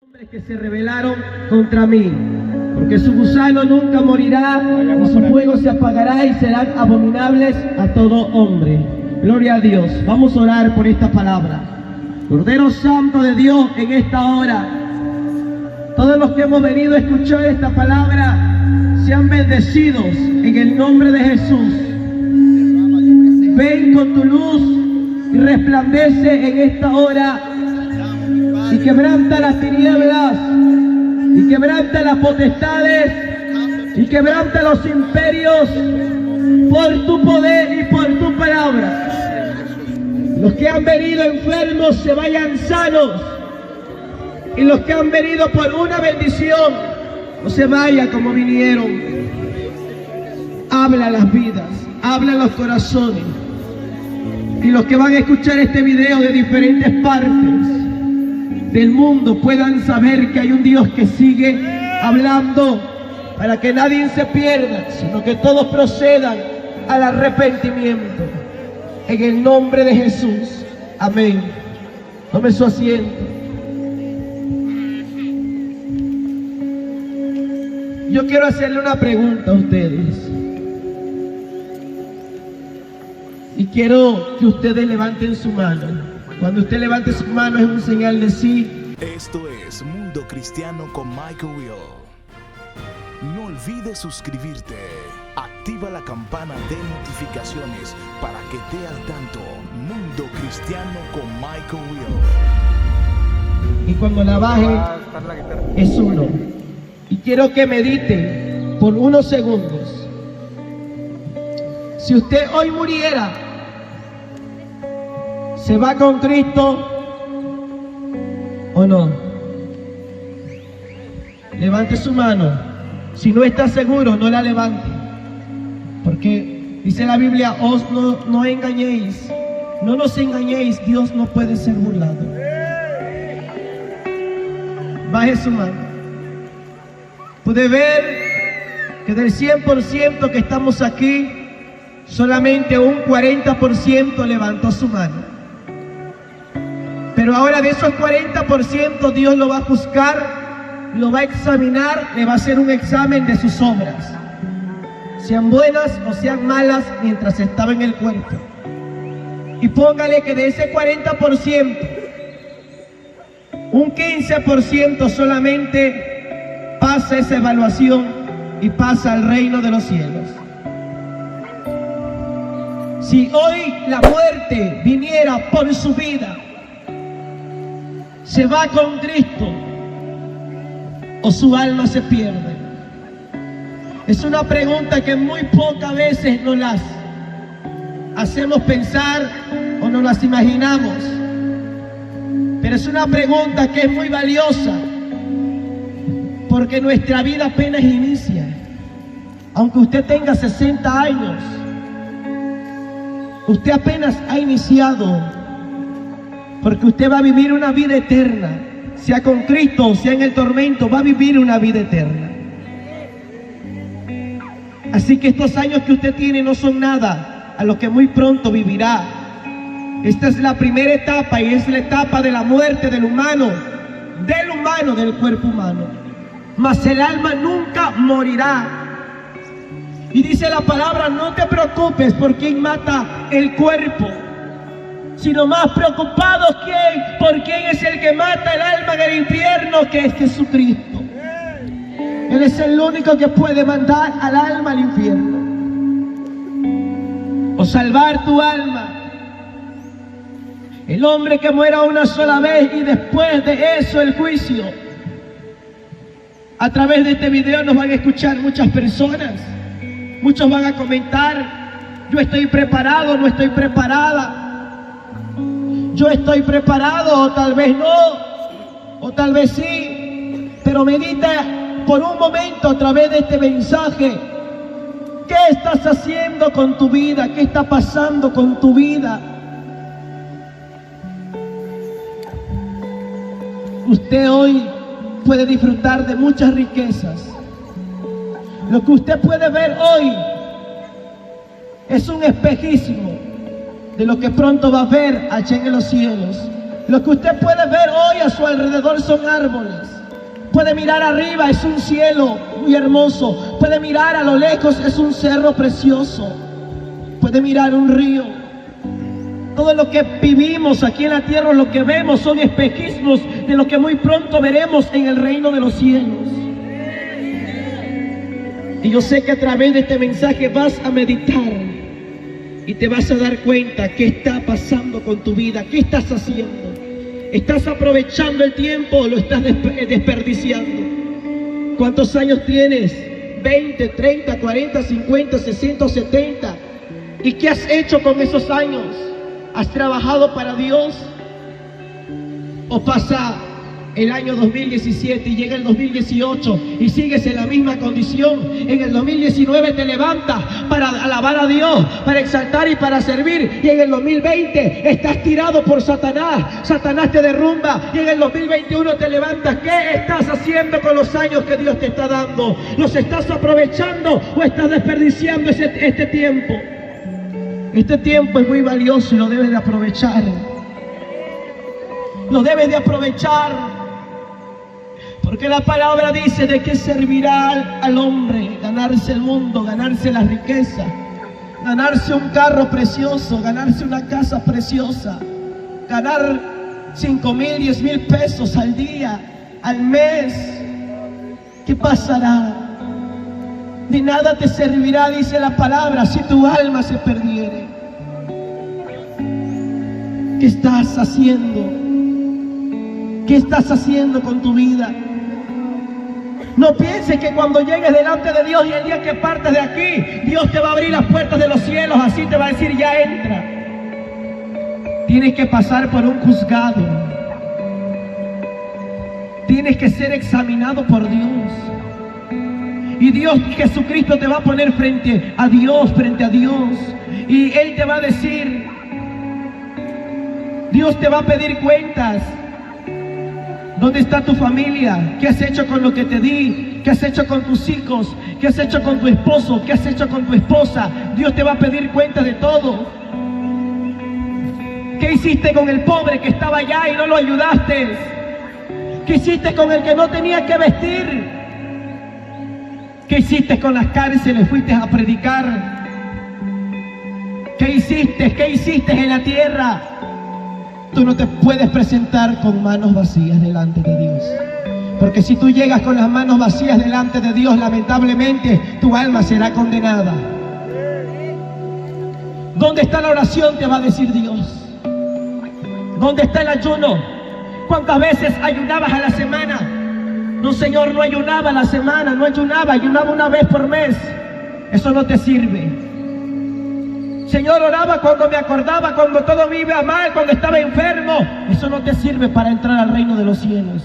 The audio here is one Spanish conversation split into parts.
Hombres que se rebelaron contra mí, porque su gusano nunca morirá, y su fuego se apagará, y serán abominables a todo hombre. Gloria a Dios. Vamos a orar por esta palabra. Cordero Santo de Dios, en esta hora, todos los que hemos venido a escuchar esta palabra, sean bendecidos en el nombre de Jesús. Ven con tu luz y resplandece en esta hora, y quebranta las tinieblas, y quebranta las potestades, y quebranta los imperios por tu poder y por tu palabra. Los que han venido enfermos se vayan sanos, y los que han venido por una bendición no se vayan como vinieron. Habla las vidas, habla los corazones, y los que van a escuchar este video de diferentes partes del mundo puedan saber que hay un Dios que sigue hablando, para que nadie se pierda, sino que todos procedan al arrepentimiento. En el nombre de Jesús. Amén. Tome su asiento. Yo quiero hacerle una pregunta a ustedes. Y quiero que ustedes levanten su mano. Cuando usted levante su mano es un señal de sí. Esto es Mundo Cristiano con Michael Will. No olvides suscribirte. Activa la campana de notificaciones para que esté al tanto. Mundo Cristiano con Michael Will. Y cuando la baje es 1. Y quiero que medite por unos segundos. Si usted hoy muriera, ¿se va con Cristo o no? Levante su mano. Si no está seguro, no la levante. Porque dice la Biblia, no engañéis. No nos engañéis, Dios no puede ser burlado. Baje su mano. Pude ver que del 100% que estamos aquí, solamente un 40% levantó su mano. Pero ahora de esos 40% Dios lo va a juzgar, lo va a examinar, le va a hacer un examen de sus obras, sean buenas o sean malas, mientras estaba en el cuerpo. Y póngale que de ese 40%, un 15% solamente pasa esa evaluación y pasa al reino de los cielos. Si hoy la muerte viniera por su vida, ¿se va con Cristo o su alma se pierde? Es una pregunta que muy pocas veces nos las hacemos pensar o nos las imaginamos. Pero es una pregunta que es muy valiosa, porque nuestra vida apenas inicia. Aunque usted tenga 60 años, usted apenas ha iniciado. Porque usted va a vivir una vida eterna, sea con Cristo o sea en el tormento, va a vivir una vida eterna. Así que estos años que usted tiene no son nada a lo que muy pronto vivirá. Esta es la primera etapa, y es la etapa de la muerte del humano, del cuerpo humano. Mas el alma nunca morirá. Y dice la palabra, no te preocupes por quién mata el cuerpo, sino más preocupados por quién es el que mata el alma en el infierno, que es Jesucristo. Él es el único que puede mandar al alma al infierno o salvar tu alma. El hombre que muera una sola vez y después de eso el juicio. A través de este video nos van a escuchar muchas personas. Muchos van a comentar, yo estoy preparado, no estoy preparada. Yo estoy preparado, o tal vez no, o tal vez sí, pero medita por un momento a través de este mensaje. ¿Qué estás haciendo con tu vida? ¿Qué está pasando con tu vida? Usted hoy puede disfrutar de muchas riquezas. Lo que usted puede ver hoy es un espejismo de lo que pronto va a ver allá en los cielos. Lo que usted puede ver hoy a su alrededor son árboles. Puede mirar arriba, es un cielo muy hermoso. Puede mirar a lo lejos, es un cerro precioso. Puede mirar un río. Todo lo que vivimos aquí en la tierra, lo que vemos, son espejismos de lo que muy pronto veremos en el reino de los cielos. Y yo sé que a través de este mensaje vas a meditar y te vas a dar cuenta qué está pasando con tu vida, qué estás haciendo. ¿Estás aprovechando el tiempo o lo estás desperdiciando? ¿Cuántos años tienes? 20, 30, 40, 50, 60, 70. ¿Y qué has hecho con esos años? ¿Has trabajado para Dios? ¿O pasa el año 2017 y llega el 2018 y sigues en la misma condición? En el 2019 te levantas para alabar a Dios, para exaltar y para servir, y en el 2020 estás tirado por Satanás. Satanás te derrumba, y en el 2021 te levantas. ¿Qué estás haciendo con los años que Dios te está dando? ¿Los estás aprovechando o estás desperdiciando este tiempo? Este tiempo es muy valioso y lo debes de aprovechar. Lo debes de aprovechar. Porque la palabra dice: ¿de qué servirá al hombre ganarse el mundo, ganarse la riqueza, ganarse un carro precioso, ganarse una casa preciosa, ganar 5,000, 10,000 pesos al día, al mes? ¿Qué pasará? De nada te servirá, dice la palabra, si tu alma se perdiere. ¿Qué estás haciendo? ¿Qué estás haciendo con tu vida? No pienses que cuando llegues delante de Dios y el día que partas de aquí, Dios te va a abrir las puertas de los cielos, así te va a decir: ya entra. Tienes que pasar por un juzgado. Tienes que ser examinado por Dios. Y Dios, Jesucristo, te va a poner frente a Dios. Y Él te va a decir, Dios te va a pedir cuentas. ¿Dónde está tu familia? ¿Qué has hecho con lo que te di? ¿Qué has hecho con tus hijos? ¿Qué has hecho con tu esposo? ¿Qué has hecho con tu esposa? Dios te va a pedir cuenta de todo. ¿Qué hiciste con el pobre que estaba allá y no lo ayudaste? ¿Qué hiciste con el que no tenía que vestir? ¿Qué hiciste con las cárceles? ¿Fuiste a predicar? ¿Qué hiciste? ¿Qué hiciste en la tierra? Tú no te puedes presentar con manos vacías delante de Dios. Porque si tú llegas con las manos vacías delante de Dios, lamentablemente tu alma será condenada. ¿Dónde está la oración? Te va a decir Dios. ¿Dónde está el ayuno? ¿Cuántas veces ayunabas a la semana? No, Señor, no ayunaba a la semana, no ayunaba una vez por mes. Eso no te sirve. Señor, oraba cuando me acordaba, cuando todo me iba mal, cuando estaba enfermo. Eso no te sirve para entrar al reino de los cielos.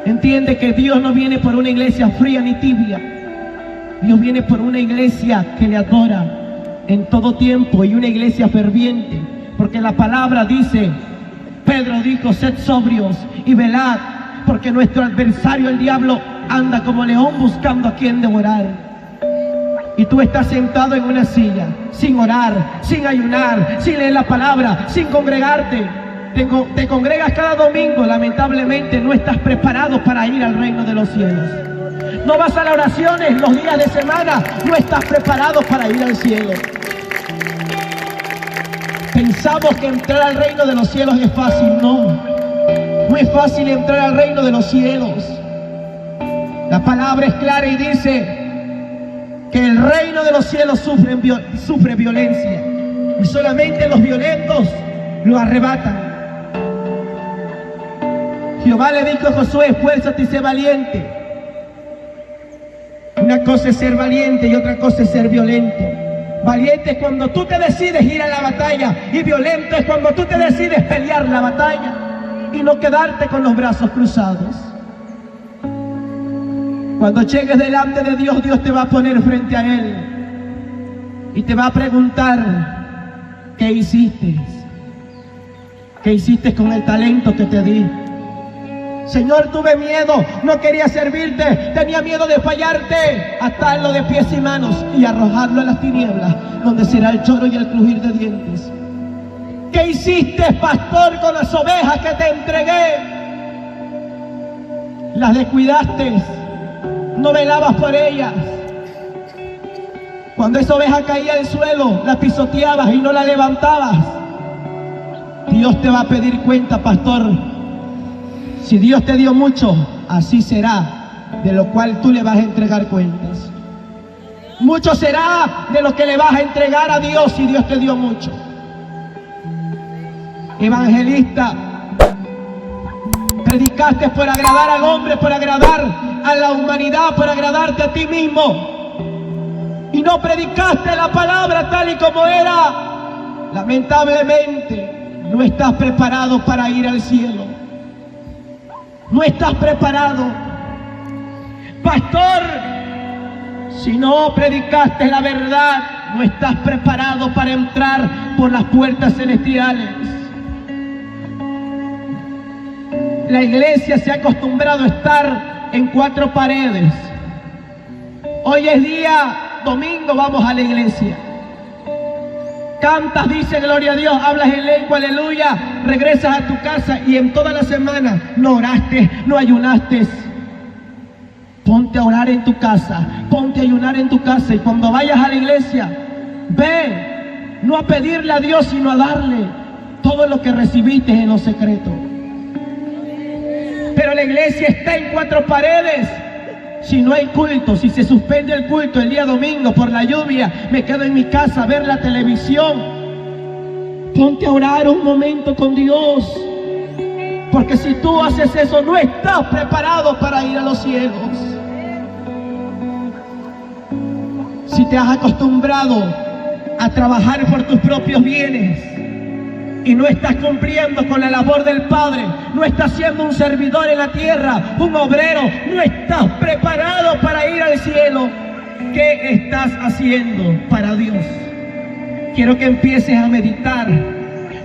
Entiende que Dios no viene por una iglesia fría ni tibia. Dios viene por una iglesia que le adora en todo tiempo, y una iglesia ferviente. Porque la palabra dice, Pedro dijo: sed sobrios y velad, porque nuestro adversario, el diablo, anda como león buscando a quien devorar. Y tú estás sentado en una silla, sin orar, sin ayunar, sin leer la palabra, sin congregarte. Te congregas cada domingo, lamentablemente no estás preparado para ir al reino de los cielos. No vas a las oraciones los días de semana, no estás preparado para ir al cielo. Pensamos que entrar al reino de los cielos es fácil. No es fácil entrar al reino de los cielos. La palabra es clara y dice que el reino de los cielos sufre violencia, y solamente los violentos lo arrebatan. Jehová le dijo a Josué: esfuérzate y sé valiente. Una cosa es ser valiente y otra cosa es ser violento. Valiente es cuando tú te decides ir a la batalla, y violento es cuando tú te decides pelear la batalla y no quedarte con los brazos cruzados. Cuando llegues delante de Dios, Dios te va a poner frente a Él y te va a preguntar: ¿qué hiciste? ¿Qué hiciste con el talento que te di? Señor, tuve miedo, no quería servirte, tenía miedo de fallarte. Atarlo de pies y manos y arrojarlo a las tinieblas, donde será el lloro y el crujir de dientes. ¿Qué hiciste, pastor, con las ovejas que te entregué? las descuidaste, no velabas por ellas. Cuando esa oveja caía al suelo, la pisoteabas y no la levantabas. Dios te va a pedir cuenta, pastor. Si Dios te dio mucho, así será, de lo cual tú le vas a entregar cuentas. Mucho será de lo que le vas a entregar a Dios si Dios te dio mucho. Evangelista, predicaste por agradar al hombre, por agradar a la humanidad, por agradarte a ti mismo. Y no predicaste la palabra tal y como era. Lamentablemente, no estás preparado para ir al cielo. No estás preparado. Pastor, si no predicaste la verdad, no estás preparado para entrar por las puertas celestiales. La iglesia se ha acostumbrado a estar en 4 paredes. Hoy es día domingo, vamos a la iglesia. Cantas, dice gloria a Dios, hablas en lengua, aleluya, regresas a tu casa y en toda la semana no oraste, no ayunaste. Ponte a orar en tu casa, ponte a ayunar en tu casa, y cuando vayas a la iglesia, ven, no a pedirle a Dios, sino a darle todo lo que recibiste en lo secreto. Pero la iglesia está en 4 paredes. Si no hay culto, si se suspende el culto el día domingo por la lluvia, me quedo en mi casa a ver la televisión. Ponte a orar un momento con Dios, porque si tú haces eso, no estás preparado para ir a los cielos. Si te has acostumbrado a trabajar por tus propios bienes y no estás cumpliendo con la labor del Padre, no estás siendo un servidor en la tierra, un obrero, no estás preparado para ir al cielo. ¿Qué estás haciendo para Dios? Quiero que empieces a meditar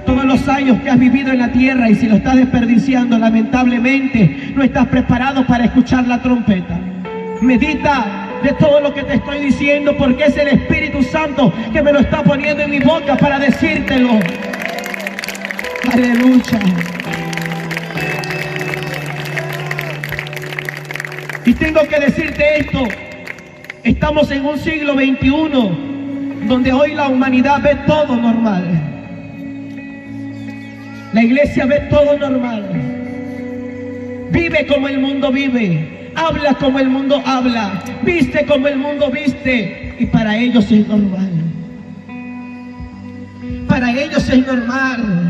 todos los años que has vivido en la tierra, y si lo estás desperdiciando, lamentablemente no estás preparado para escuchar la trompeta. Medita de todo lo que te estoy diciendo, porque es el Espíritu Santo que me lo está poniendo en mi boca para decírtelo. Aleluya. Y tengo que decirte esto. Estamos en un siglo XXI donde hoy la humanidad ve todo normal. La iglesia ve todo normal. Vive como el mundo vive. Habla como el mundo habla. Viste como el mundo viste. Y para ellos es normal. Para ellos es normal.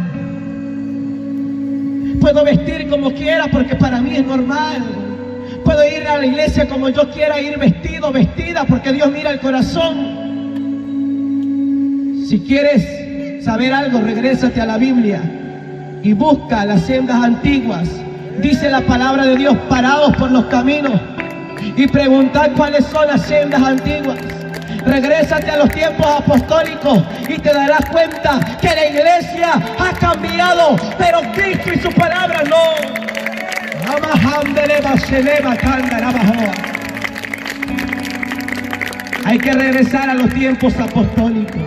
Puedo vestir como quiera porque para mí es normal. Puedo ir a la iglesia como yo quiera ir vestido, vestida, porque Dios mira el corazón. Si quieres saber algo, regrésate a la Biblia y busca las sendas antiguas. Dice la palabra de Dios, parados por los caminos y preguntad cuáles son las sendas antiguas. Regrésate a los tiempos apostólicos y te darás cuenta que la iglesia ha cambiado, pero Cristo y su palabra no. Hay que regresar a los tiempos apostólicos.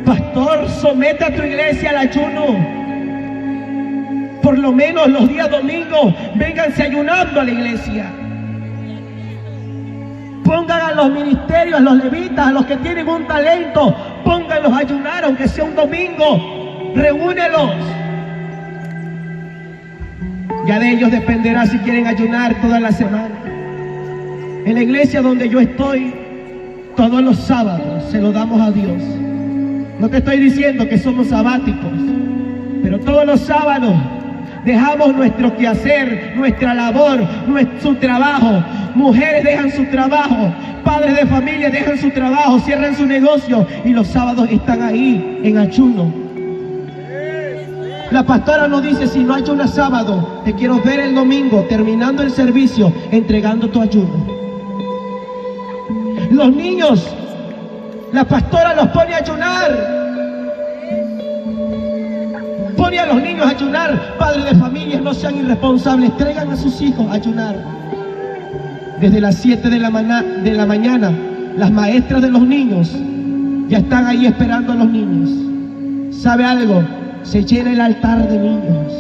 Pastor, somete a tu iglesia al ayuno. Por lo menos los días domingos, vénganse ayunando a la iglesia. Pongan a los ministerios, a los levitas, a los que tienen un talento, pónganlos a ayunar, aunque sea un domingo. Reúnelos. Ya de ellos dependerá si quieren ayunar toda la semana. En la iglesia donde yo estoy, todos los sábados se lo damos a Dios. No te estoy diciendo que somos sabáticos, pero todos los sábados dejamos nuestro quehacer, nuestra labor, su trabajo. Mujeres dejan su trabajo, padres de familia dejan su trabajo, cierran su negocio y los sábados están ahí en ayuno. La pastora nos dice, si no ayunas sábado, te quiero ver el domingo terminando el servicio, entregando tu ayuno. Los niños, la pastora los pone a ayunar. Pone a los niños a ayunar. Padres de familia, no sean irresponsables, traigan a sus hijos a ayunar. Desde las 7 de la mañana, las maestras de los niños ya están ahí esperando a los niños. ¿Sabe algo? Se llena el altar de niños.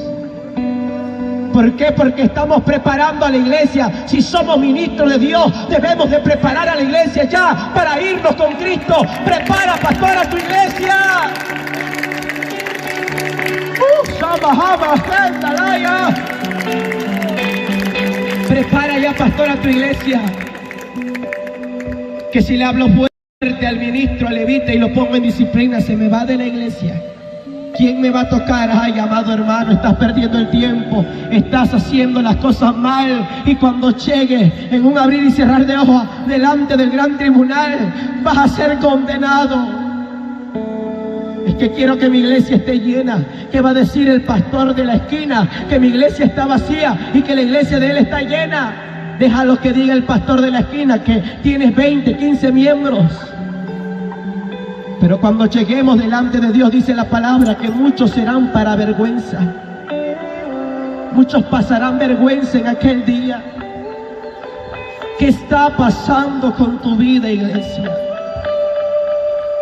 ¿Por qué? Porque estamos preparando a la iglesia. Si somos ministros de Dios, debemos de preparar a la iglesia ya para irnos con Cristo. Prepara, pastor, a tu iglesia. Prepara ya, pastor, a tu iglesia. Que si le hablo fuerte al ministro, al levita y lo pongo en disciplina, se me va de la iglesia. ¿Quién me va a tocar? Ay, amado hermano, estás perdiendo el tiempo, estás haciendo las cosas mal, y cuando llegue en un abrir y cerrar de ojos delante del gran tribunal, vas a ser condenado. Es que quiero que mi iglesia esté llena. ¿Qué va a decir el pastor de la esquina? Que mi iglesia está vacía y que la iglesia de él está llena. Déjalo que diga el pastor de la esquina, que tienes 20, 15 miembros. Pero cuando lleguemos delante de Dios, dice la palabra que muchos serán para vergüenza. Muchos pasarán vergüenza en aquel día. ¿Qué está pasando con tu vida, iglesia?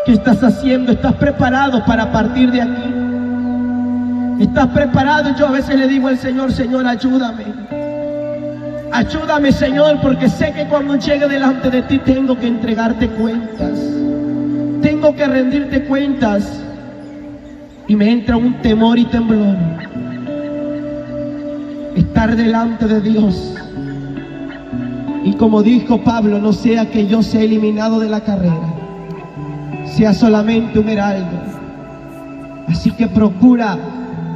¿Qué estás haciendo? ¿Estás preparado para partir de aquí? ¿Estás preparado? Yo a veces le digo al Señor, Señor, ayúdame. Ayúdame, Señor, porque sé que cuando llegue delante de ti tengo que entregarte cuentas. Tengo que rendirte cuentas. Y me entra un temor y temblor. Estar delante de Dios. Y como dijo Pablo, no sea que yo sea eliminado de la carrera, sea solamente un heraldo. Así que procura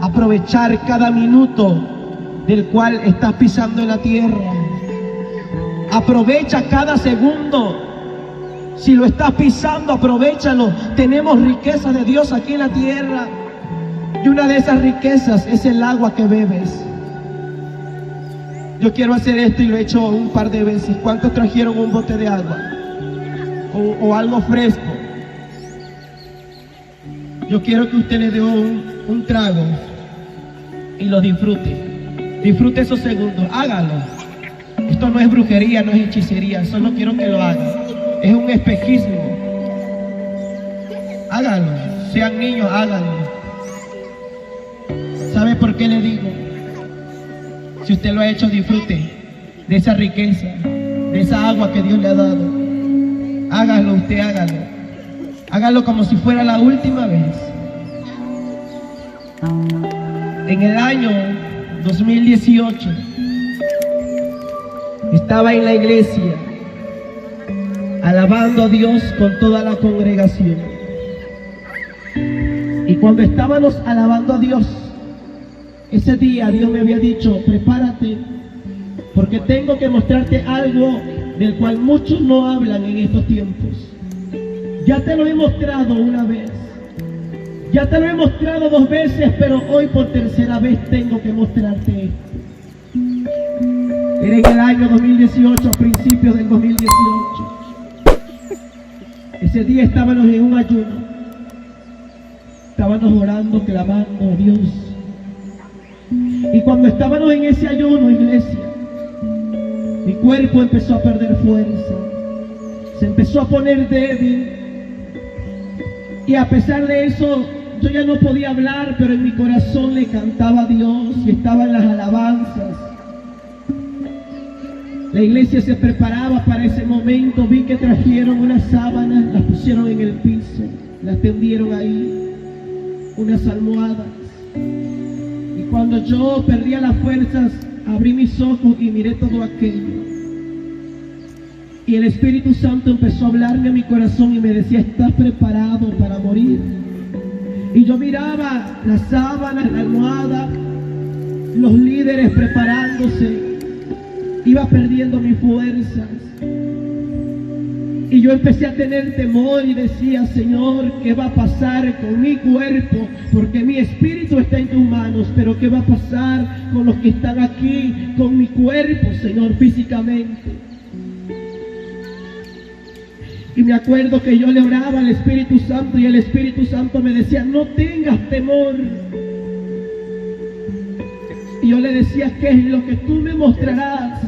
aprovechar cada minuto del cual estás pisando en la tierra. Aprovecha cada segundo. Si lo estás pisando, aprovéchalo. Tenemos riquezas de Dios aquí en la tierra, y una de esas riquezas es el agua que bebes. Yo quiero hacer esto y lo he hecho un par de veces. ¿Cuántos trajeron un bote de agua? O algo fresco. Yo quiero que usted le dé un trago y lo disfrute. Disfrute esos segundos, hágalo. Esto no es brujería, no es hechicería, solo quiero que lo haga. Es un espejismo. Hágalo, sean niños, háganlo. ¿Sabe por qué le digo? Si usted lo ha hecho, disfrute de esa riqueza, de esa agua que Dios le ha dado. Hágalo, usted hágalo. Hágalo como si fuera la última vez. En el año 2018 estaba en la iglesia alabando a Dios con toda la congregación. Y cuando estábamos alabando a Dios, ese día Dios me había dicho, prepárate, porque tengo que mostrarte algo del cual muchos no hablan en estos tiempos. Ya te lo he mostrado una vez, ya te lo he mostrado 2 veces, pero hoy por tercera vez tengo que mostrarte esto. Era en el año 2018, a principios del 2018. Ese día estábamos en un ayuno, estábamos orando, clamando a Dios. Y cuando estábamos en ese ayuno, iglesia, mi cuerpo empezó a perder fuerza, se empezó a poner débil. Y a pesar de eso, yo ya no podía hablar, pero en mi corazón le cantaba a Dios y estaba en las alabanzas. La iglesia se preparaba para ese momento. Vi que trajeron unas sábanas, las pusieron en el piso, las tendieron ahí, unas almohadas. Y cuando yo perdía las fuerzas, abrí mis ojos y miré todo aquello. Y el Espíritu Santo empezó a hablarme a mi corazón y me decía, ¿estás preparado para morir? Y yo miraba las sábanas, la almohada, los líderes preparándose. Iba perdiendo mis fuerzas. Y yo empecé a tener temor y decía, Señor, ¿qué va a pasar con mi cuerpo? Porque mi espíritu está en tus manos, pero ¿qué va a pasar con los que están aquí, con mi cuerpo, Señor, físicamente? Y me acuerdo que yo le oraba al Espíritu Santo y el Espíritu Santo me decía, no tengas temor. Y yo le decía, ¿qué es lo que tú me mostrarás?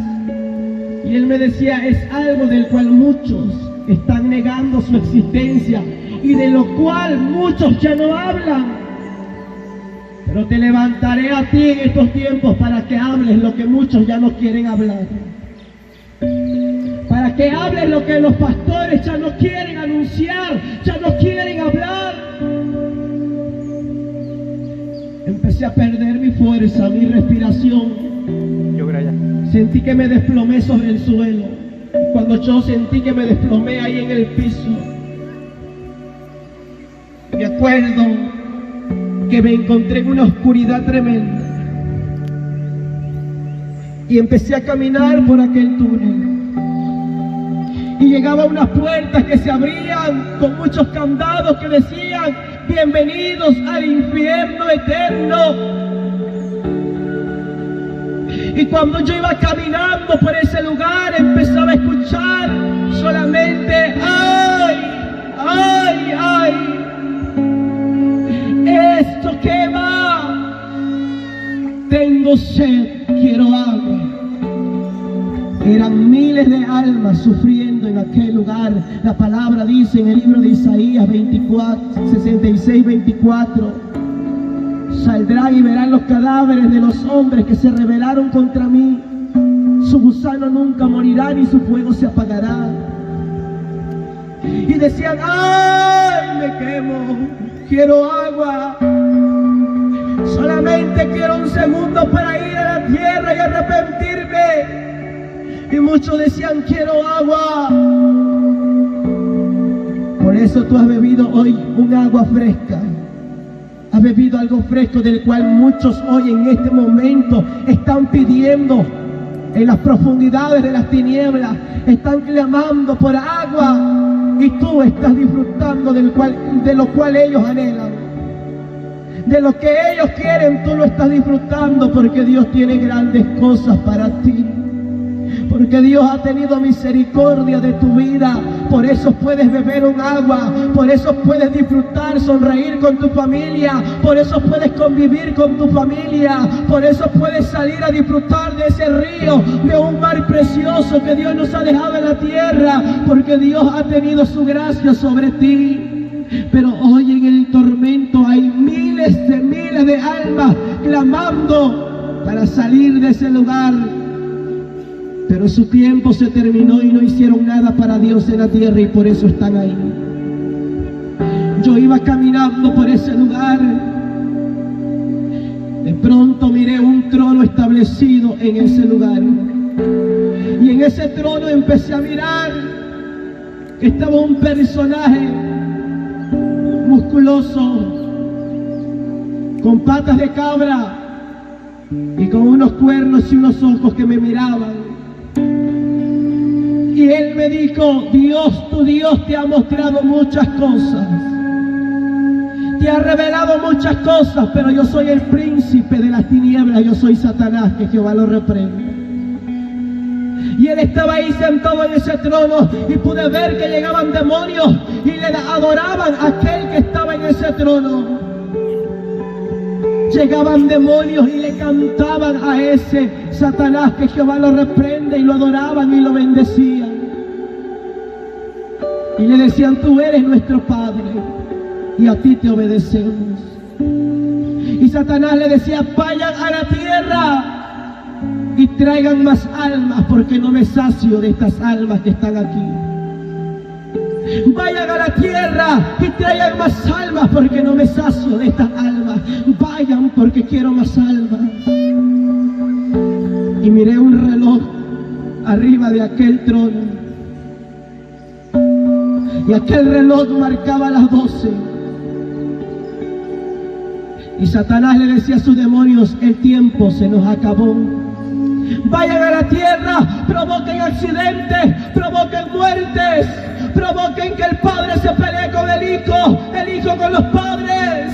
Y él me decía, es algo del cual muchos están negando su existencia y de lo cual muchos ya no hablan. Pero te levantaré a ti en estos tiempos para que hables lo que muchos ya no quieren hablar. Para que hables lo que los pastores ya no quieren anunciar, ya no quieren hablar. Empecé a perder mi fuerza, mi respiración. Sentí que me desplomé sobre el suelo. Cuando yo sentí que me desplomé ahí en el piso, me acuerdo que me encontré en una oscuridad tremenda y empecé a caminar por aquel túnel y llegaba a unas puertas que se abrían con muchos candados que decían: bienvenidos al infierno eterno. Y cuando yo iba caminando por ese lugar, empezaba a escuchar solamente: ¡ay, ay, ay! ¿Esto qué va? Tengo sed, quiero agua. Eran miles de almas sufriendo en aquel lugar. La palabra dice en el libro de Isaías 66:24: saldrán y verán los cadáveres de los hombres que se rebelaron contra mí. Su gusano nunca morirá ni su fuego se apagará. Y decían: ¡ay, me quemo! Quiero agua. Solamente quiero un segundo para ir a la tierra y arrepentirme. Y muchos decían: quiero agua. Por eso tú has bebido hoy un agua fresca. Has bebido algo fresco del cual muchos hoy en este momento están pidiendo en las profundidades de las tinieblas. Están clamando por agua. Y tú estás disfrutando de lo cual ellos anhelan. De lo que ellos quieren, tú lo estás disfrutando porque Dios tiene grandes cosas para ti. Porque Dios ha tenido misericordia de tu vida. Por eso puedes beber un agua. Por eso puedes disfrutar, sonreír con tu familia. Por eso puedes convivir con tu familia. Por eso puedes salir a disfrutar de ese río, de un mar precioso que Dios nos ha dejado en la tierra. Porque Dios ha tenido su gracia sobre ti. Pero hoy en el tormento hay miles de almas clamando para salir de ese lugar. Pero su tiempo se terminó y no hicieron nada para Dios en la tierra y por eso están ahí. Yo iba caminando por ese lugar. De pronto miré un trono establecido en ese lugar. Y en ese trono empecé a mirar que estaba un personaje musculoso, con patas de cabra y con unos cuernos y unos ojos que me miraban. Y él me dijo: Dios, tu Dios te ha mostrado muchas cosas, te ha revelado muchas cosas, pero yo soy el príncipe de las tinieblas, yo soy Satanás, que Jehová lo reprende. Y él estaba ahí sentado en ese trono y pude ver que llegaban demonios y le adoraban a aquel que estaba en ese trono. Llegaban demonios y le cantaban a ese Satanás, que Jehová lo reprende, y lo adoraban y lo bendecían. Y le decían: tú eres nuestro Padre y a ti te obedecemos. Y Satanás le decía: vayan a la tierra y traigan más almas, porque no me sacio de estas almas que están aquí. Vayan a la tierra y traigan más almas, porque no me sacio de estas almas. Vayan porque quiero más almas. Y miré un reloj arriba de aquel trono. Y aquel reloj marcaba las 12. Y Satanás le decía a sus demonios: el tiempo se nos acabó. Vayan a la tierra, provoquen accidentes, provoquen muertes, provoquen que el padre se pelee con el hijo con los padres.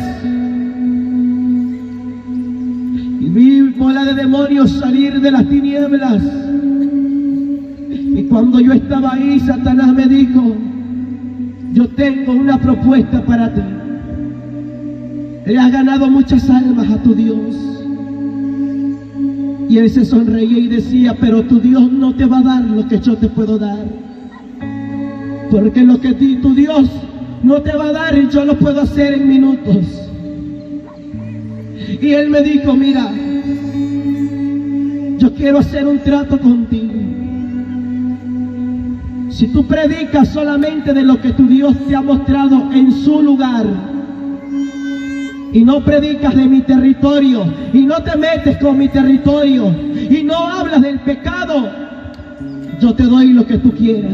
Y vi bola de demonios salir de las tinieblas. Y cuando yo estaba ahí, Satanás me dijo: yo tengo una propuesta para ti. Le has ganado muchas almas a tu Dios. Y él se sonreía y decía: pero tu Dios no te va a dar lo que yo te puedo dar. Porque lo que tu Dios no te va a dar, yo lo puedo hacer en minutos. Y él me dijo, mira, yo quiero hacer un trato contigo. Si tú predicas solamente de lo que tu Dios te ha mostrado en su lugar, y no predicas de mi territorio, y no te metes con mi territorio, y no hablas del pecado, yo te doy lo que tú quieras.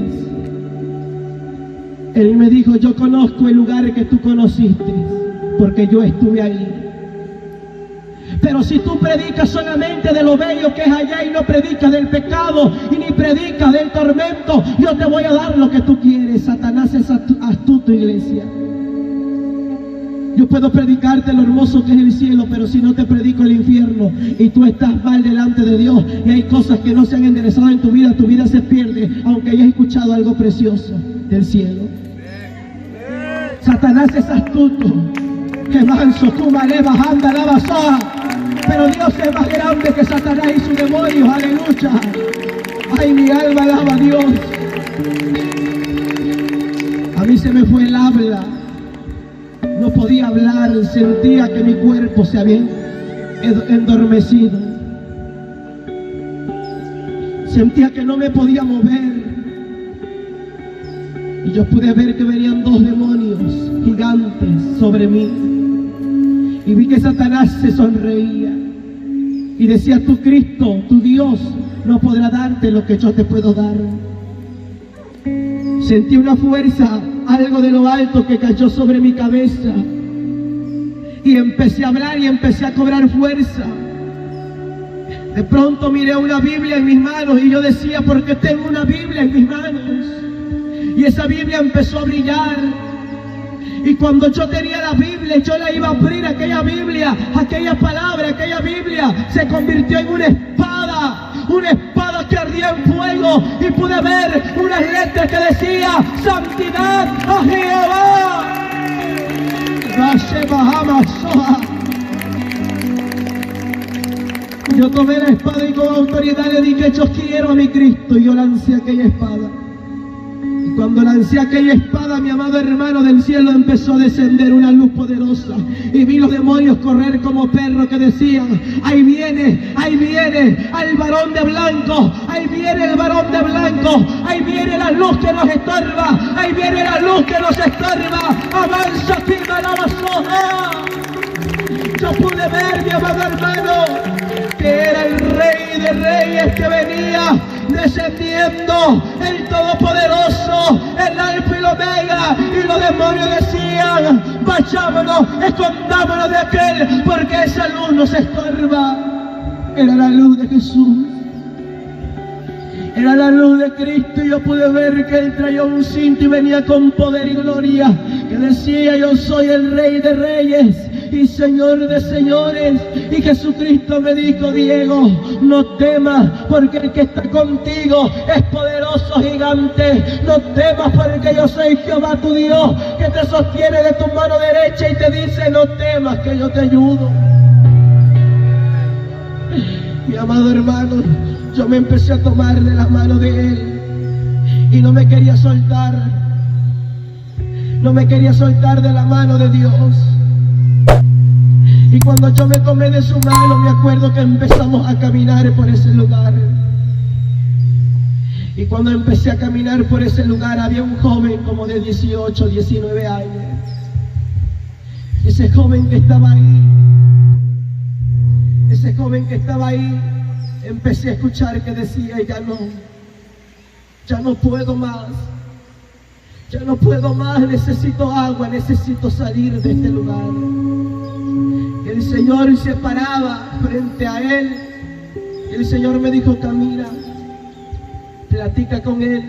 Él me dijo, yo conozco el lugar que tú conociste, porque yo estuve ahí. Pero si tú predicas solamente de lo bello que es allá y no predicas del pecado y ni predicas del tormento, yo te voy a dar lo que tú quieres. Satanás es astuto, iglesia. Yo puedo predicarte lo hermoso que es el cielo, pero si no te predico el infierno y tú estás mal delante de Dios y hay cosas que no se han enderezado en tu vida se pierde, aunque hayas escuchado algo precioso del cielo. Satanás es astuto. Que manso, tú male, bajanda la basoja. Pero Dios es más grande que Satanás y sus demonios. Aleluya. Ay, mi alma alaba a Dios. A mí se me fue el habla. No podía hablar. Sentía que mi cuerpo se había endormecido. Sentía que no me podía mover. Y yo pude ver que venían dos demonios gigantes sobre mí. Y vi que Satanás se sonreía. Y decía, tu Cristo, tu Dios, no podrá darte lo que yo te puedo dar. Sentí una fuerza, algo de lo alto que cayó sobre mi cabeza. Y empecé a hablar y empecé a cobrar fuerza. De pronto miré una Biblia en mis manos y yo decía, ¿por qué tengo una Biblia en mis manos? Y esa Biblia empezó a brillar. Y cuando yo tenía la Biblia, yo la iba a abrir, aquella Biblia, aquella palabra, aquella Biblia, se convirtió en una espada que ardía en fuego. Y pude ver unas letras que decía, santidad a Jehová. Yo tomé la espada y con autoridad le dije, yo quiero a mi Cristo. Y yo lancé aquella espada. Cuando lancé aquella espada, mi amado hermano, del cielo empezó a descender una luz poderosa. Y vi los demonios correr como perros que decían, ahí viene al varón de blanco, ahí viene el varón de blanco, ahí viene la luz que nos estorba, ahí viene la luz que nos estorba. Avanza, firma la basoja. Yo pude ver, mi amado hermano, que era el Rey de Reyes que venía descendiendo, el Todopoderoso, el Alfa y el Omega. Y los demonios decían, vayámonos, escondámonos de aquel, porque esa luz nos estorba. Era la luz de Jesús, era la luz de Cristo. Y yo pude ver que él traía un cinto y venía con poder y gloria, que decía, yo soy el Rey de Reyes y Señor de señores. Y Jesucristo me dijo, Diego, no temas, porque el que está contigo es poderoso, gigante. No temas, porque yo soy Jehová tu Dios, que te sostiene de tu mano derecha y te dice, no temas, que yo te ayudo. Mi amado hermano, yo me empecé a tomar de la mano de él y no me quería soltar. No me quería soltar de la mano de Dios. Y cuando yo me tomé de su mano, me acuerdo que empezamos a caminar por ese lugar. Y cuando empecé a caminar por ese lugar, había un joven como de 18, 19 años. Ese joven que estaba ahí, empecé a escuchar que decía, ya no puedo más. Ya no puedo más, necesito agua, necesito salir de este lugar. El Señor se paraba frente a él. El Señor me dijo, camina, platica con él.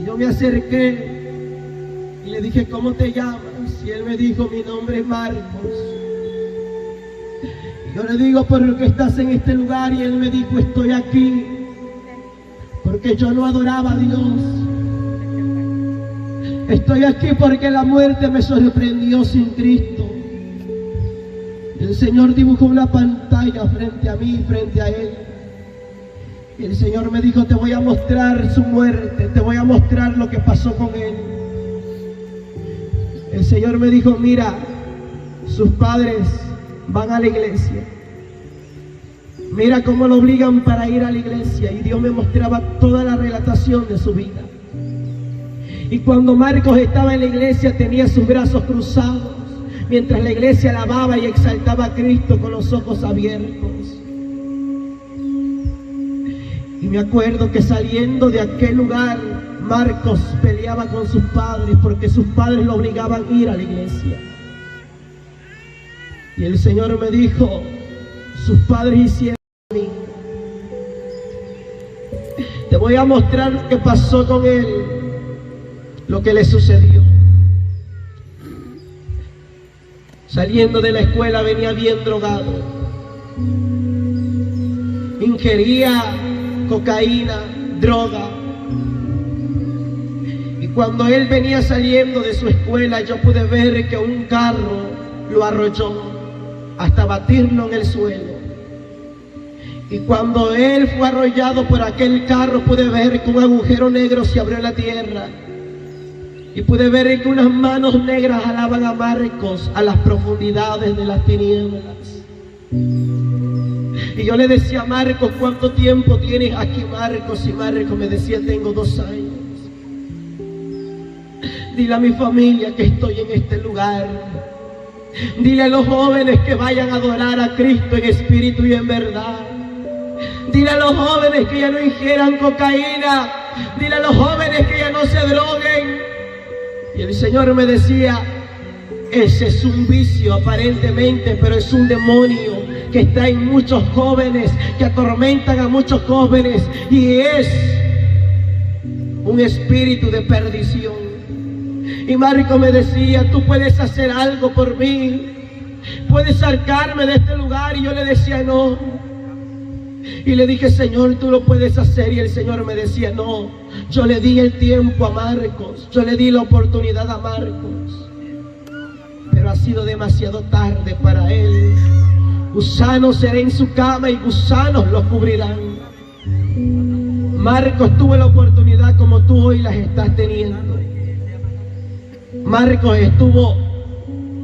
Y yo me acerqué y le dije, ¿cómo te llamas? Y él me dijo, mi nombre es Marcos. Y yo le digo, ¿por qué estás en este lugar? Y él me dijo, estoy aquí porque yo no adoraba a Dios. Estoy aquí porque la muerte me sorprendió sin Cristo. El Señor dibujó una pantalla frente a mí, frente a él. Y el Señor me dijo, te voy a mostrar su muerte, te voy a mostrar lo que pasó con él. El Señor me dijo, mira, sus padres van a la iglesia. Mira cómo lo obligan para ir a la iglesia. Y Dios me mostraba toda la relatación de su vida. Y cuando Marcos estaba en la iglesia tenía sus brazos cruzados, mientras la iglesia alababa y exaltaba a Cristo con los ojos abiertos. Y me acuerdo que saliendo de aquel lugar, Marcos peleaba con sus padres porque sus padres lo obligaban a ir a la iglesia. Y el Señor me dijo, sus padres hicieron a mí. Te voy a mostrar lo que pasó con él, lo que le sucedió. Saliendo de la escuela venía bien drogado. Ingería cocaína, droga. Y cuando él venía saliendo de su escuela, yo pude ver que un carro lo arrolló hasta batirlo en el suelo. Y cuando él fue arrollado por aquel carro, pude ver que un agujero negro se abrió en la tierra. Y pude ver que unas manos negras jalaban a Marcos a las profundidades de las tinieblas. Y yo le decía a Marcos, ¿cuánto tiempo tienes aquí, Marcos? Y Marcos me decía, tengo 2 años. Dile a mi familia que estoy en este lugar. Dile a los jóvenes que vayan a adorar a Cristo en espíritu y en verdad. Dile a los jóvenes que ya no ingieran cocaína. Dile a los jóvenes que ya no se droguen. Y el Señor me decía, ese es un vicio aparentemente, pero es un demonio que está en muchos jóvenes, que atormentan a muchos jóvenes, y es un espíritu de perdición. Y Marco me decía, tú puedes hacer algo por mí, puedes sacarme de este lugar. Y yo le decía, no. Y le dije, Señor, tú lo puedes hacer. Y el Señor me decía, no. Yo le di el tiempo a Marcos, yo le di la oportunidad a Marcos, pero ha sido demasiado tarde para él. Gusanos será en su cama y gusanos lo cubrirán. Marcos tuvo la oportunidad como tú hoy las estás teniendo. Marcos estuvo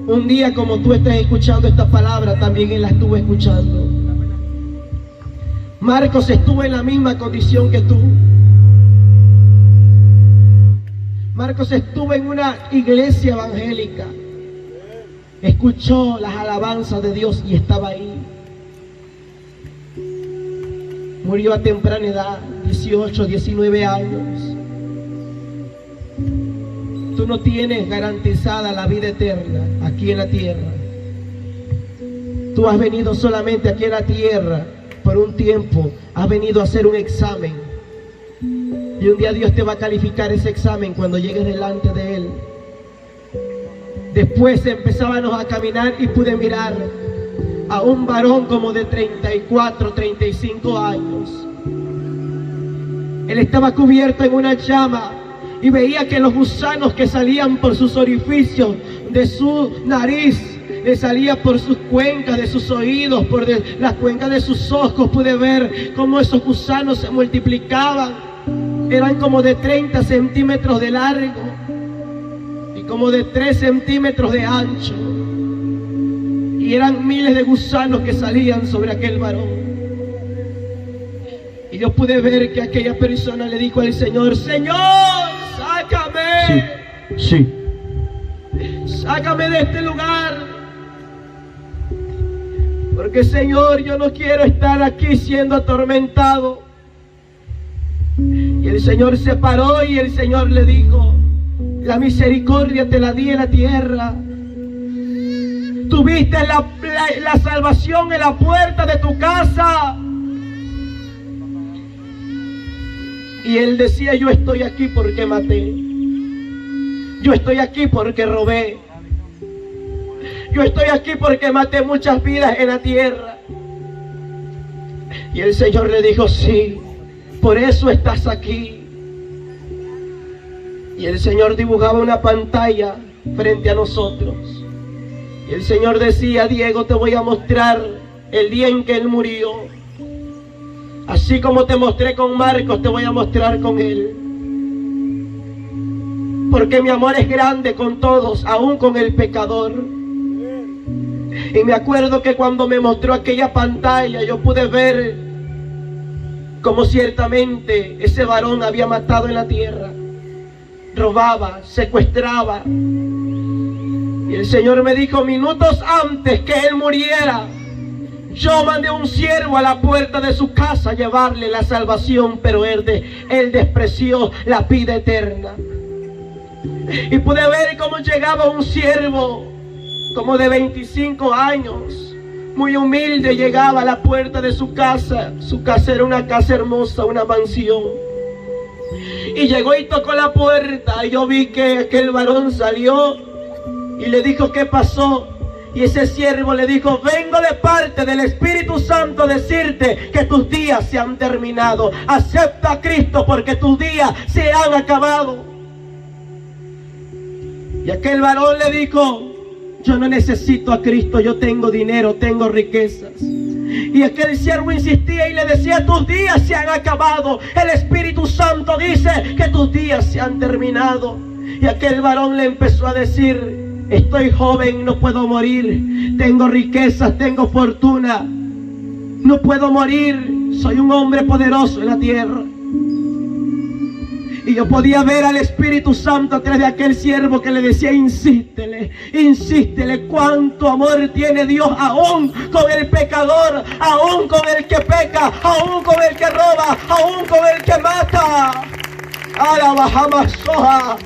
un día como tú estás escuchando esta palabra, también él la estuvo escuchando. Marcos estuvo en la misma condición que tú. Marcos estuvo en una iglesia evangélica. Escuchó las alabanzas de Dios y estaba ahí. Murió a temprana edad, 18, 19 años. Tú no tienes garantizada la vida eterna aquí en la tierra. Tú has venido solamente aquí en la tierra por un tiempo. Has venido a hacer un examen. Y un día Dios te va a calificar ese examen cuando llegues delante de Él. Después empezábamos a caminar y pude mirar a un varón como de 34, 35 años. Él estaba cubierto en una llama y veía que los gusanos que salían por sus orificios de su nariz, le salía por sus cuencas de sus oídos, por las cuencas de sus ojos. Pude ver cómo esos gusanos se multiplicaban. Eran como de 30 centímetros de largo y como de 3 centímetros de ancho. Y eran miles de gusanos que salían sobre aquel varón. Y yo pude ver que aquella persona le dijo al Señor, Señor, sácame. Sí. Sácame de este lugar. Porque Señor, yo no quiero estar aquí siendo atormentado. Y el Señor se paró y el Señor le dijo, la misericordia te la di en la tierra. Tuviste la salvación en la puerta de tu casa. Y él decía, yo estoy aquí porque maté. Yo estoy aquí porque robé. Yo estoy aquí porque maté muchas vidas en la tierra. Y el Señor le dijo, sí, por eso estás aquí. Y el Señor dibujaba una pantalla frente a nosotros. Y el Señor decía, Diego, te voy a mostrar el día en que Él murió. Así como te mostré con Marcos, te voy a mostrar con Él. Porque mi amor es grande con todos, aún con el pecador. Y me acuerdo que cuando me mostró aquella pantalla, yo pude ver cómo ciertamente ese varón había matado en la tierra, robaba, secuestraba. Y el Señor me dijo, minutos antes que él muriera, yo mandé un siervo a la puerta de su casa a llevarle la salvación, pero él despreció la vida eterna. Y pude ver cómo llegaba un siervo como de 25 años, muy humilde, llegaba a la puerta de su casa. Su casa era una casa hermosa, una mansión. Y llegó y tocó la puerta, y yo vi que aquel varón salió y le dijo, ¿qué pasó? Y ese siervo le dijo, vengo de parte del Espíritu Santo a decirte que tus días se han terminado. Acepta a Cristo porque tus días se han acabado. Y aquel varón le dijo, yo no necesito a Cristo, yo tengo dinero, tengo riquezas. Y aquel siervo insistía y le decía, tus días se han acabado. El Espíritu Santo dice que tus días se han terminado. Y aquel varón le empezó a decir, estoy joven, no puedo morir. Tengo riquezas, tengo fortuna. No puedo morir, soy un hombre poderoso en la tierra. Y yo podía ver al Espíritu Santo a través de aquel siervo que le decía, insístele, insístele, cuánto amor tiene Dios aún con el pecador, aún con el que peca, aún con el que roba, aún con el que mata. Alabajamasoja.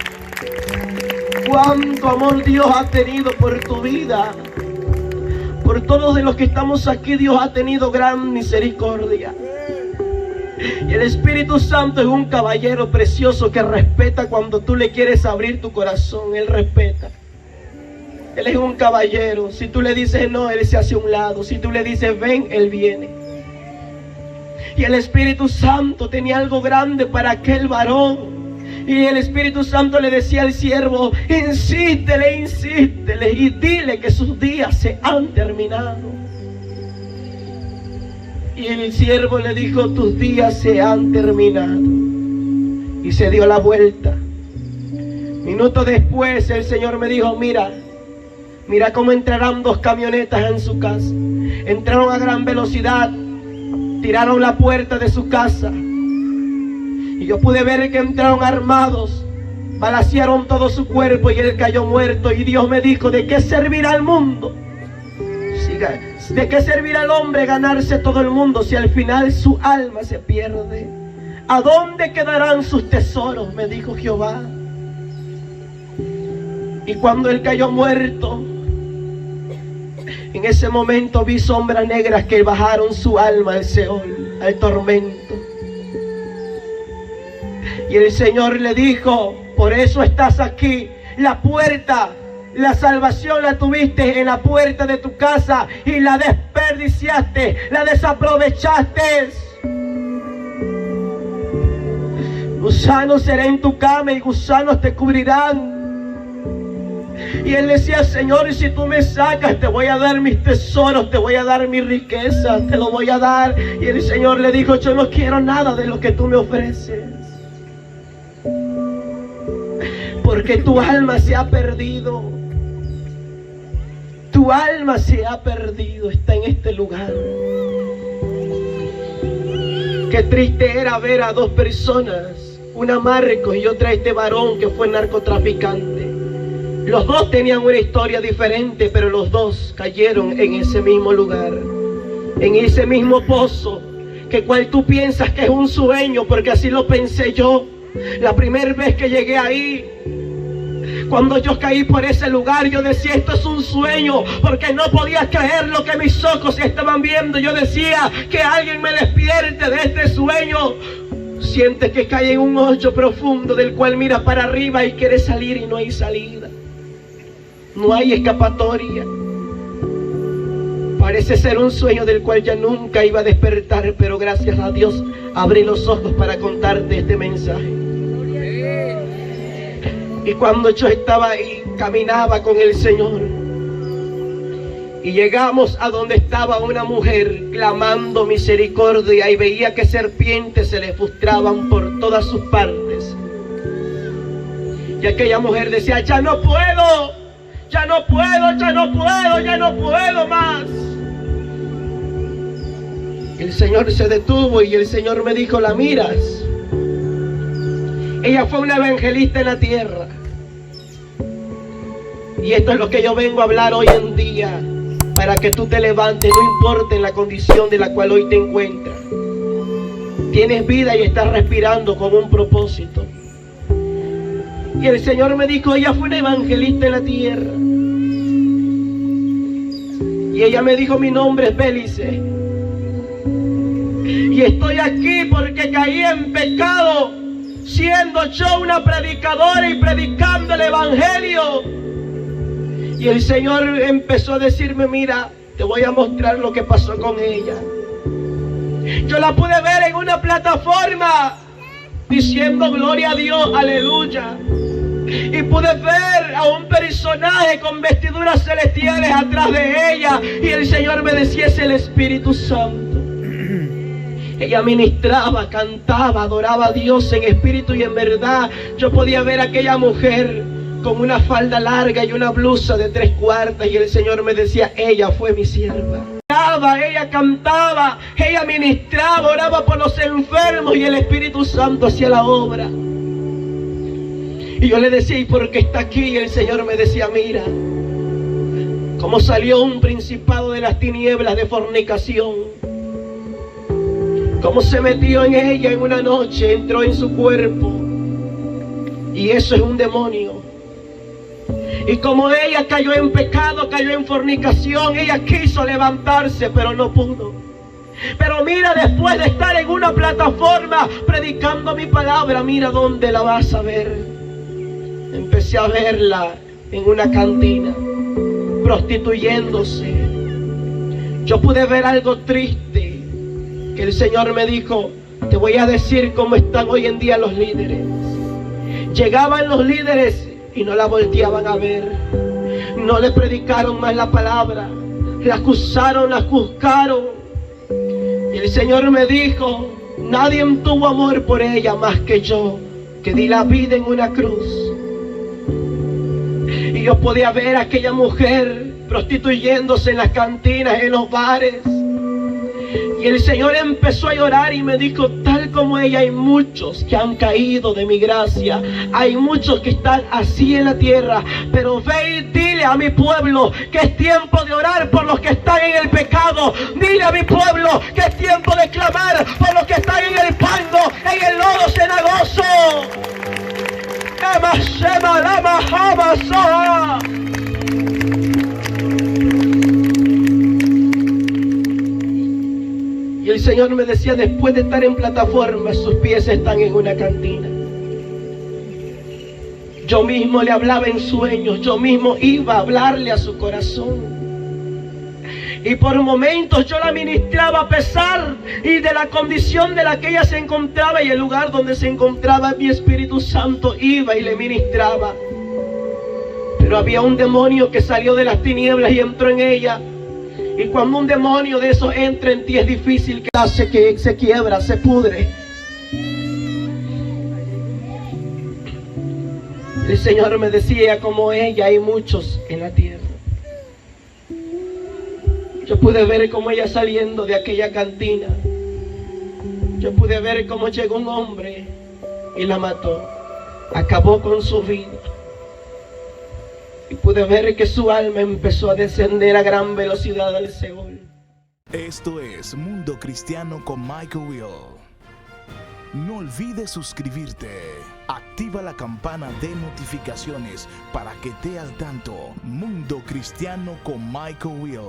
Cuánto amor Dios ha tenido por tu vida. Por todos de los que estamos aquí, Dios ha tenido gran misericordia. Y el Espíritu Santo es un caballero precioso que respeta cuando tú le quieres abrir tu corazón. Él respeta. Él es un caballero. Si tú le dices no, Él se hace a un lado. Si tú le dices ven, Él viene. Y el Espíritu Santo tenía algo grande para aquel varón. Y el Espíritu Santo le decía al siervo, insístele, insístele y dile que sus días se han terminado. Y el siervo le dijo, tus días se han terminado. Y se dio la vuelta. Minutos después el Señor me dijo, mira cómo entrarán dos camionetas en su casa. Entraron a gran velocidad, tiraron la puerta de su casa. Y yo pude ver que entraron armados, balacearon todo su cuerpo y él cayó muerto. Y Dios me dijo, ¿de qué servirá el mundo? ¿De qué servirá al hombre ganarse todo el mundo si al final su alma se pierde? ¿A dónde quedarán sus tesoros? Me dijo Jehová. Y cuando él cayó muerto, en ese momento vi sombras negras que bajaron su alma al Seol, al tormento. Y el Señor le dijo, por eso estás aquí. La puerta, la salvación la tuviste en la puerta de tu casa y la desperdiciaste, la desaprovechaste. Gusanos será en tu cama y gusanos te cubrirán. Y él decía, Señor, si tú me sacas, te voy a dar mis tesoros, te voy a dar mi riqueza, te lo voy a dar. Y el Señor le dijo, yo no quiero nada de lo que tú me ofreces. Porque tu alma se ha perdido. Tu alma se ha perdido, está en este lugar. Qué triste era ver a dos personas, una Marcos y otra este varón que fue narcotraficante. Los dos tenían una historia diferente, pero los dos cayeron en ese mismo lugar, en ese mismo pozo, que cual tú piensas que es un sueño, porque así lo pensé yo. La primera vez que llegué ahí, cuando yo caí por ese lugar, yo decía, esto es un sueño, porque no podía creer lo que mis ojos estaban viendo. Yo decía, que alguien me despierte de este sueño. Sientes que cae en un hoyo profundo del cual miras para arriba y quieres salir y no hay salida. No hay escapatoria. Parece ser un sueño del cual ya nunca iba a despertar, pero gracias a Dios abrí los ojos para contarte este mensaje. Y cuando yo estaba ahí, caminaba con el Señor, y llegamos a donde estaba una mujer clamando misericordia, y veía que serpientes se le frustraban por todas sus partes. Y aquella mujer decía, ya no puedo, ya no puedo, ya no puedo, ya no puedo más. El Señor se detuvo y el Señor me dijo, ¿la miras? Ella fue una evangelista en la tierra. Y esto es lo que yo vengo a hablar hoy en día, para que tú te levantes, no importa en la condición de la cual hoy te encuentras. Tienes vida y estás respirando con un propósito. Y el Señor me dijo, ella fue una evangelista en la tierra. Y ella me dijo, mi nombre es Bélice. Y estoy aquí porque caí en pecado, siendo yo una predicadora y predicando el evangelio. Y el Señor empezó a decirme, mira, te voy a mostrar lo que pasó con ella. Yo la pude ver en una plataforma diciendo gloria a Dios, aleluya. Y pude ver a un personaje con vestiduras celestiales atrás de ella. Y el Señor me decía, es el Espíritu Santo. Ella ministraba, cantaba, adoraba a Dios en espíritu y en verdad. Yo podía ver a aquella mujer con una falda larga y una blusa de 3/4. Y el Señor me decía, ella fue mi sierva. Ella cantaba, ella ministraba, oraba por los enfermos y el Espíritu Santo hacía la obra. Y yo le decía, ¿y por qué está aquí? Y el Señor me decía, mira, cómo salió un principado de las tinieblas de fornicación. Cómo se metió en ella en una noche, entró en su cuerpo. Y eso es un demonio. Y como ella cayó en pecado, cayó en fornicación, ella quiso levantarse, pero no pudo. Pero mira, después de estar en una plataforma predicando mi palabra, mira dónde la vas a ver. Empecé a verla en una cantina, prostituyéndose. Yo pude ver algo triste, que el Señor me dijo, te voy a decir cómo están hoy en día los líderes. Llegaban los líderes y no la volteaban a ver. No le predicaron más la palabra. La acusaron, la juzgaron. Y el Señor me dijo, nadie tuvo amor por ella más que yo, que di la vida en una cruz. Y yo podía ver a aquella mujer prostituyéndose en las cantinas, en los bares. Y el Señor empezó a llorar y me dijo, tal como ella hay muchos que han caído de mi gracia. Hay muchos que están así en la tierra. Pero ve y dile a mi pueblo que es tiempo de orar por los que están en el pecado. Dile a mi pueblo que es tiempo de clamar por los que están en el fango, en el lodo cenagoso. Y el Señor me decía, después de estar en plataforma, sus pies están en una cantina. Yo mismo le hablaba en sueños, yo mismo iba a hablarle a su corazón. Y por momentos yo la ministraba a pesar y de la condición de la que ella se encontraba y el lugar donde se encontraba, mi Espíritu Santo iba y le ministraba. Pero había un demonio que salió de las tinieblas y entró en ella. Y cuando un demonio de esos entra en ti, es difícil que hace que se quiebra, se pudre. El Señor me decía, como ella hay muchos en la tierra. Yo pude ver cómo ella saliendo de aquella cantina. Yo pude ver cómo llegó un hombre y la mató. Acabó con su vida. Y pude ver que su alma empezó a descender a gran velocidad al Seol. Esto es Mundo Cristiano con Michael Will. No olvides suscribirte. Activa la campana de notificaciones para que estés al tanto. Mundo Cristiano con Michael Will.